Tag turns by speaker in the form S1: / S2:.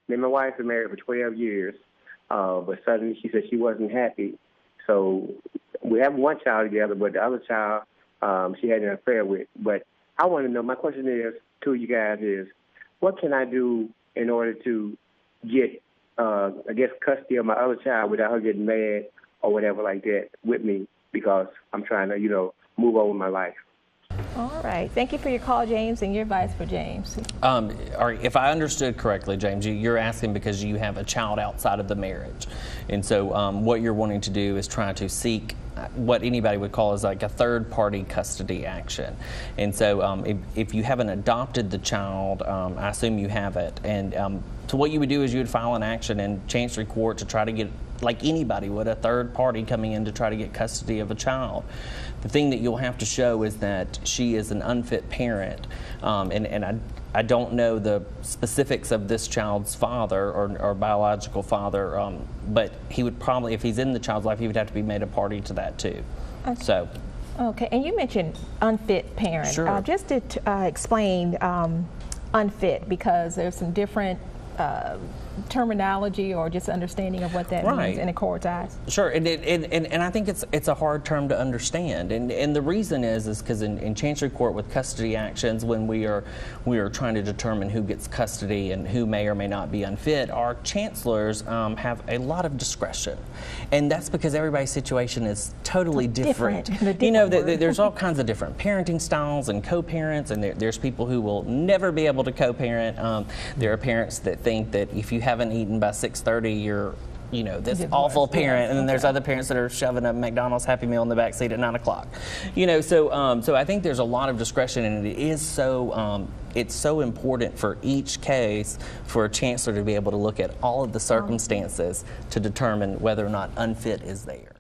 S1: Me and my wife been married for 12 years, but suddenly she said she wasn't happy. So we have one child together, but the other child she had an affair with. But I want to know, my question is to you guys is, what can I do in order to get, I guess, custody of my other child without her getting mad or whatever like that with me, because I'm trying to, move on with my life.
S2: All right. Thank you for your call, James, and your advice for James.
S3: All right, if I understood correctly, James, you're asking because you have a child outside of the marriage. And so what you're wanting to do is try to seek what anybody would call is like a third-party custody action. And so if you haven't adopted the child, I assume you haven't. And so what you would do is you would file an action in Chancery Court to try to get, like anybody would, a third party coming in to try to get custody of a child. The thing that you'll have to show is that she is an unfit parent, and I don't know the specifics of this child's father or biological father, but he would probably, if he's in the child's life, he would have to be made a party to that too.
S2: Okay.
S3: So.
S2: Okay, and you mentioned unfit parent.
S3: Sure.
S2: Just to explain unfit, because there's some different terminology or just understanding of what that means in the court's eyes.
S3: Sure, and I think it's a hard term to understand, and the reason is because in Chancery Court with custody actions, when we are trying to determine who gets custody and who may or may not be unfit, our chancellors have a lot of discretion, and that's because everybody's situation is totally different. There's all kinds of different parenting styles and co-parents, and there's people who will never be able to co-parent. There are parents that think that if you haven't eaten by 6:30, you're this awful parent, and then there's other parents that are shoving a McDonald's Happy Meal in the back seat at 9 o'clock. So I think there's a lot of discretion, and it is so it's so important for each case for a chancellor to be able to look at all of the circumstances to determine whether or not unfit is there.